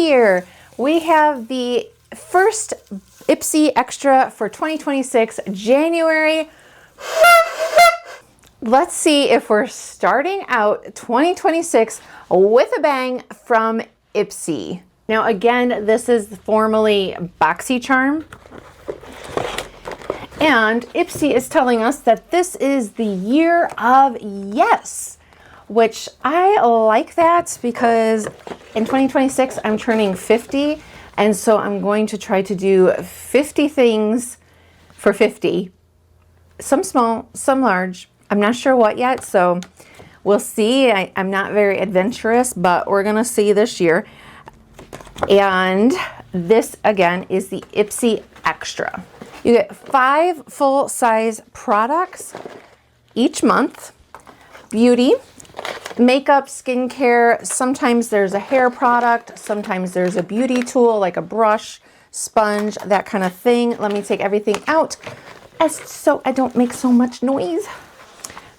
here. We have the first Ipsy Extra for 2026, January. Let's see if we're starting out 2026 with a bang from Ipsy. Now again, this is formerly BoxyCharm. And Ipsy is telling us that this is the year of yes, which I like that because in 2026, I'm turning 50. And so I'm going to try to do 50 things for 50, some small, some large. I'm not sure what yet, so we'll see. I'm not very adventurous, but we're gonna see this year. And this again is the Ipsy Extra. You get 5 full-size products each month. Beauty, makeup, skincare, sometimes there's a hair product, sometimes there's a beauty tool like a brush, sponge, that kind of thing. Let me take everything out so I don't make so much noise.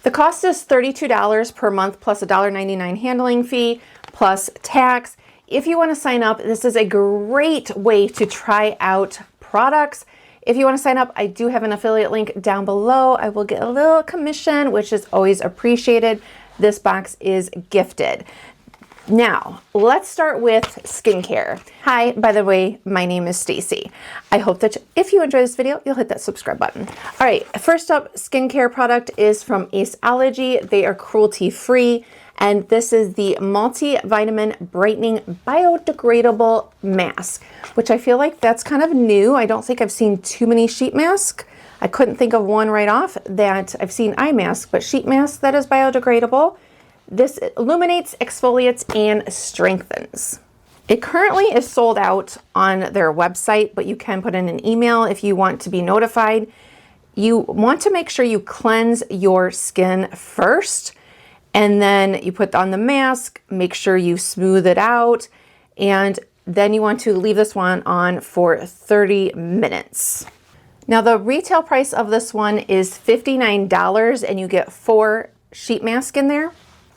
The cost is $32 per month plus a $1.99 handling fee plus tax. If you want to sign up, this is a great way to try out products. If you want to sign up, I do have an affiliate link down below. I will get a little commission, which is always appreciated. This box is gifted. Now, let's start with skincare. Hi, by the way, my name is Stacy. I hope that if you enjoy this video, you'll hit that subscribe button. All right, first up, skincare product is from Aceology. They are cruelty-free, and this is the multivitamin brightening biodegradable mask, which I feel like that's kind of new. I don't think I've seen too many sheet masks. I couldn't think of one right off that I've seen eye mask, but sheet mask that is biodegradable. This illuminates, exfoliates, and strengthens. It currently is sold out on their website, but you can put in an email if you want to be notified. You want to make sure you cleanse your skin first, and then you put on the mask, make sure you smooth it out, and then you want to leave this one on for 30 minutes. Now the retail price of this one is $59 and you get 4 sheet masks in there.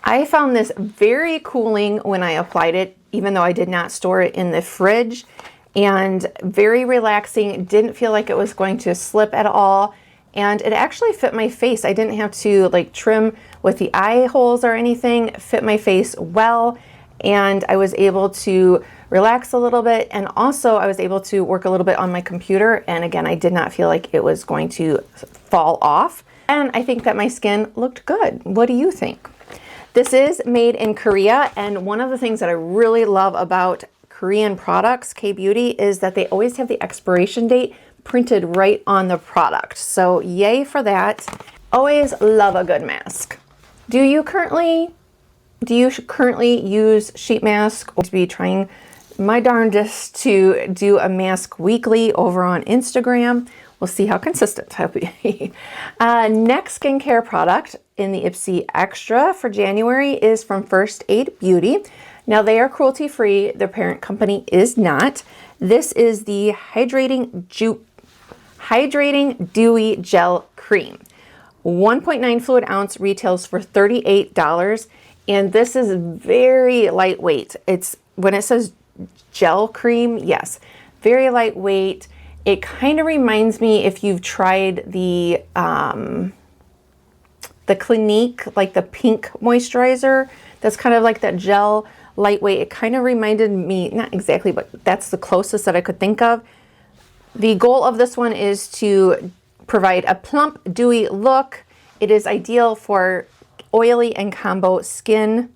I found this very cooling when I applied it, even though I did not store it in the fridge, and very relaxing. Didn't feel like it was going to slip at all. And it actually fit my face. I didn't have to like trim with the eye holes or anything. It fit my face well. And I was able to relax a little bit. And also I was able to work a little bit on my computer. And again, I did not feel like it was going to fall off. And I think that my skin looked good. What do you think? This is made in Korea. And one of the things that I really love about Korean products, K-Beauty, is that they always have the expiration date printed right on the product. So yay for that. Always love a good mask. Do you currently use sheet mask, or to be trying my darndest to do a mask weekly over on Instagram? We'll see how consistent I'll be. Next skincare product in the Ipsy Extra for January is from First Aid Beauty. Now they are cruelty-free. Their parent company is not. This is the Hydrating Dewy Gel Cream. 1.9 fluid ounce retails for $38. And this is very lightweight. It's when it says gel cream, yes, very lightweight. It kind of reminds me if you've tried the Clinique, like the pink moisturizer. That's kind of like that gel, lightweight. It kind of reminded me, not exactly, but that's the closest that I could think of. The goal of this one is to provide a plump, dewy look. It is ideal for oily and combo skin.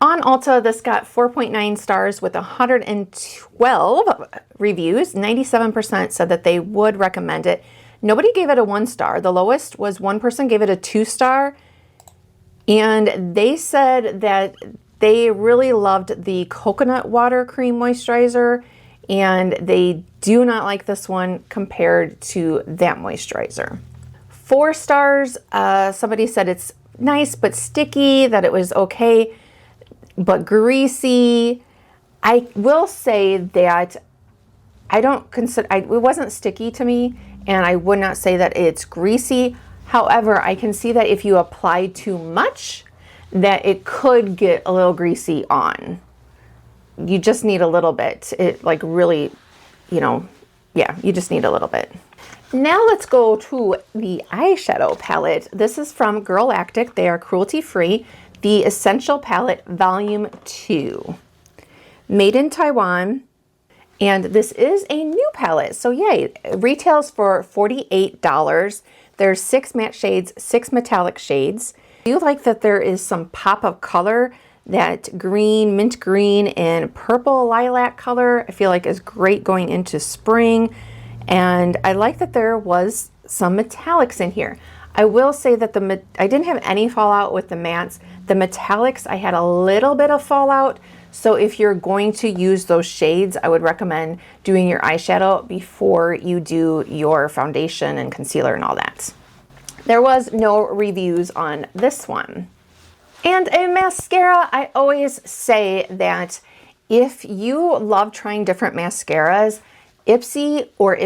On Ulta, this got 4.9 stars with 112 reviews. 97% said that they would recommend it. Nobody gave it a 1 star. The lowest was one person gave it a 2 star. And they said that they really loved the coconut water cream moisturizer, and they do not like this one compared to that moisturizer. 4 stars, somebody said it's nice but sticky, that it was okay, but greasy. I will say that I don't consider, it wasn't sticky to me, and I would not say that it's greasy. However, I can see that if you apply too much, that it could get a little greasy on. you just need a little bit. It like really, you know, yeah, you just need a little bit. Now let's go to the eyeshadow palette. This is from Girlactic. They are cruelty-free. The Essential Palette Volume 2. Made in Taiwan. And this is a new palette. So yay, it retails for $48. There's 6 matte shades, 6 metallic shades. I do like that there is some pop of color. That green, mint green, and purple lilac color I feel like is great going into spring. And I like that there was some metallics in here. I will say that I didn't have any fallout with the mattes. The metallics, I had a little bit of fallout. So if you're going to use those shades, I would recommend doing your eyeshadow before you do your foundation and concealer and all that. There was no reviews on this one. And a mascara, I always say that if you love trying different mascaras, Ipsy or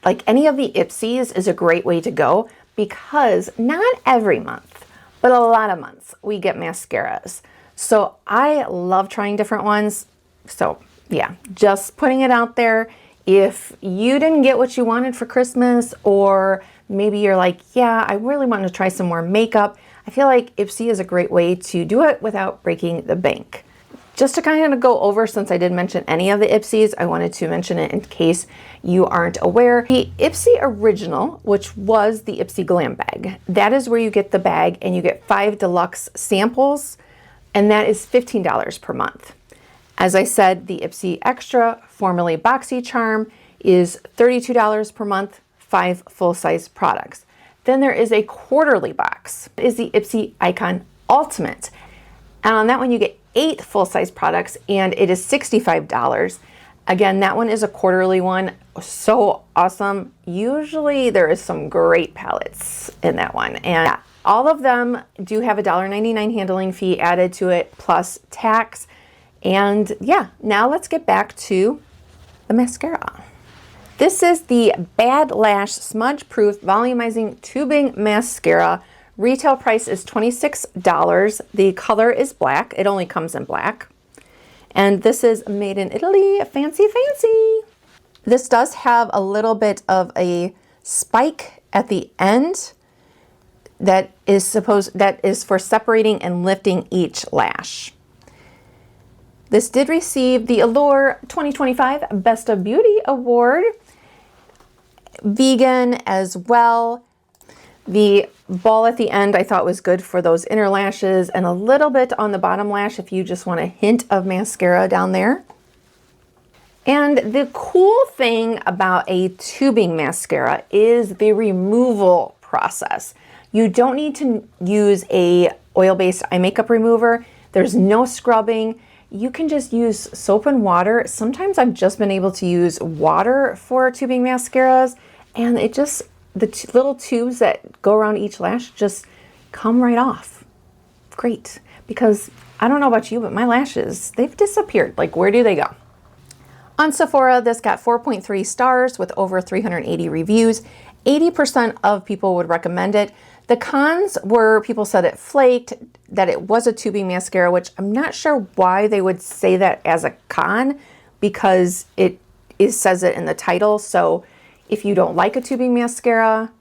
like any of the Ipsys is a great way to go, because not every month, but a lot of months we get mascaras. So I love trying different ones. So yeah, just putting it out there. If you didn't get what you wanted for Christmas, or maybe you're like, yeah, I really want to try some more makeup, I feel like Ipsy is a great way to do it without breaking the bank. Just to kind of go over, since I didn't mention any of the Ipsys, I wanted to mention it in case you aren't aware. The Ipsy Original, which was the Ipsy Glam Bag, that is where you get the bag and you get 5 deluxe samples, and that is $15 per month. As I said, the Ipsy Extra, formerly BoxyCharm, is $32 per month, 5 full-size products. Then there is a quarterly box. It is the Ipsy Icon Ultimate. And on that one you get 8 full-size products and it is $65. Again, that one is a quarterly one. So awesome. Usually there is some great palettes in that one. And all of them do have a $1.99 handling fee added to it, plus tax. And yeah, now let's get back to the mascara. This is the Bad Lash Smudge Proof Volumizing Tubing Mascara. Retail price is $26. The color is black. It only comes in black. And this is made in Italy. Fancy, fancy. This does have a little bit of a spike at the end that is for separating and lifting each lash. This did receive the Allure 2025 Best of Beauty Award. Vegan as well. The ball at the end I thought was good for those inner lashes, and a little bit on the bottom lash if you just want a hint of mascara down there. And the cool thing about a tubing mascara is the removal process. You don't need to use a oil-based eye makeup remover. There's no scrubbing. You can just use soap and water. Sometimes I've just been able to use water for tubing mascaras, and it just, the little tubes that go around each lash just come right off. Great. Because I don't know about you, but my lashes, they've disappeared. Like, where do they go? On Sephora, this got 4.3 stars with over 380 reviews. 80% of people would recommend it. The cons were people said it flaked, that it was a tubing mascara, which I'm not sure why they would say that as a con, because it says it in the title. So if you don't like a tubing mascara,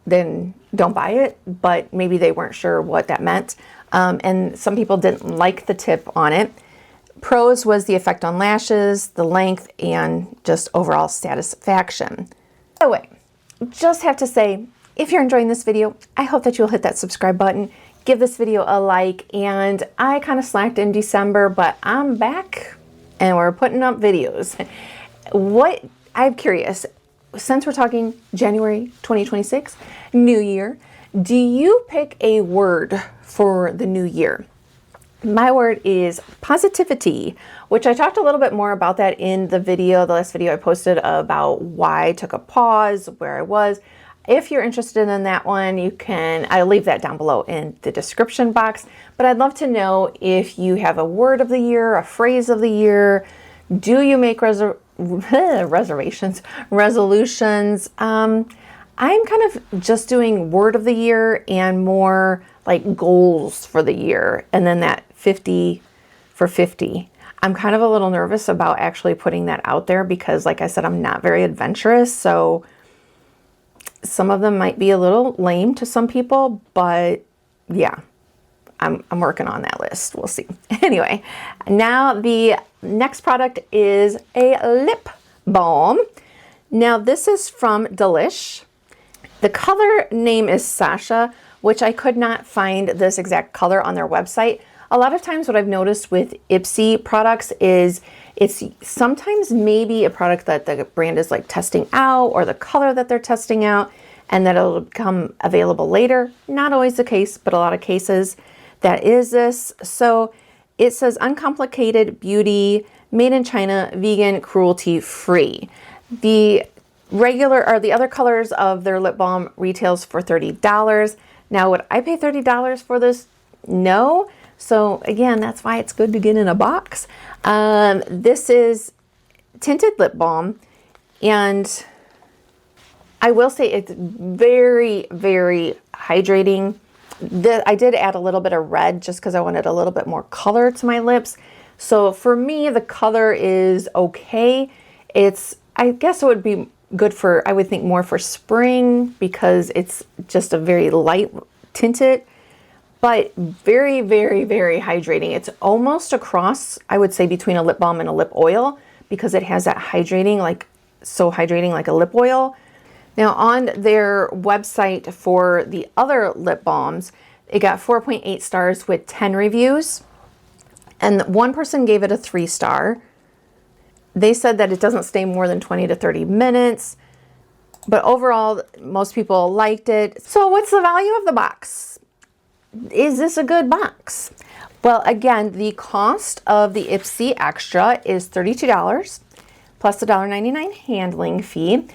then don't buy it, but maybe they weren't sure what that meant. And some people didn't like the tip on it. Pros was the effect on lashes, the length, and just overall satisfaction. By the way, just have to say, if you're enjoying this video, I hope that you'll hit that subscribe button, give this video a like, and I kind of slacked in December, but I'm back and we're putting up videos. I'm curious, since we're talking January 2026, New Year, do you pick a word for the new year? My word is positivity, which I talked a little bit more about that in the last video I posted about why I took a pause, where I was. If you're interested in that one, I'll leave that down below in the description box. But I'd love to know if you have a word of the year, a phrase of the year. Do you make resolutions? I'm kind of just doing word of the year and more like goals for the year. And then that 50 for 50. I'm kind of a little nervous about actually putting that out there because, like I said, I'm not very adventurous. So some of them might be a little lame to some people, but yeah, I'm working on that list. We'll see. Anyway, now the next product is a lip balm. Now this is from Delish. The color name is Sasha, which I could not find this exact color on their website. A lot of times what I've noticed with Ipsy products is it's sometimes maybe a product that the brand is like testing out, or the color that they're testing out, and that it'll become available later. Not always the case, but a lot of cases that is this. So it says uncomplicated beauty, made in China, vegan, cruelty free. The regular or the other colors of their lip balm retails for $30. Now, would I pay $30 for this? No. So again, that's why it's good to get in a box. This is tinted lip balm, and I will say it's very, very hydrating. I did add a little bit of red just because I wanted a little bit more color to my lips. So for me, the color is okay. I guess it would be good for, I would think more for spring because it's just a very light tinted, but very, very, very hydrating. It's almost a cross, I would say, between a lip balm and a lip oil because it has that hydrating, like so hydrating like a lip oil. Now on their website for the other lip balms, it got 4.8 stars with 10 reviews, and one person gave it a 3-star. They said that it doesn't stay more than 20 to 30 minutes, but overall, most people liked it. So what's the value of the box? Is this a good box? Well, again, the cost of the Ipsy Extra is $32 plus a $1.99 handling fee.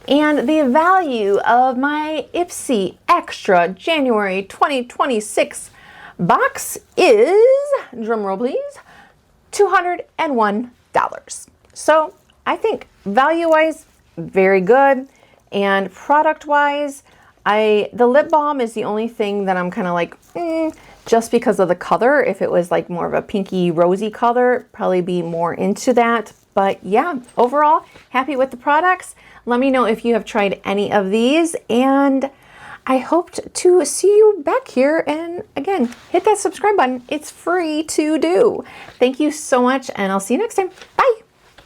And the value of my Ipsy Extra January 2026 box is, drumroll please, $201. So I think value-wise, very good. And product-wise, the lip balm is the only thing that I'm kind of like, just because of the color. If it was like more of a pinky rosy color, probably be more into that. But yeah, overall, happy with the products. Let me know if you have tried any of these, and I hope to see you back here. And again, hit that subscribe button. It's free to do. Thank you so much, and I'll see you next time. Bye.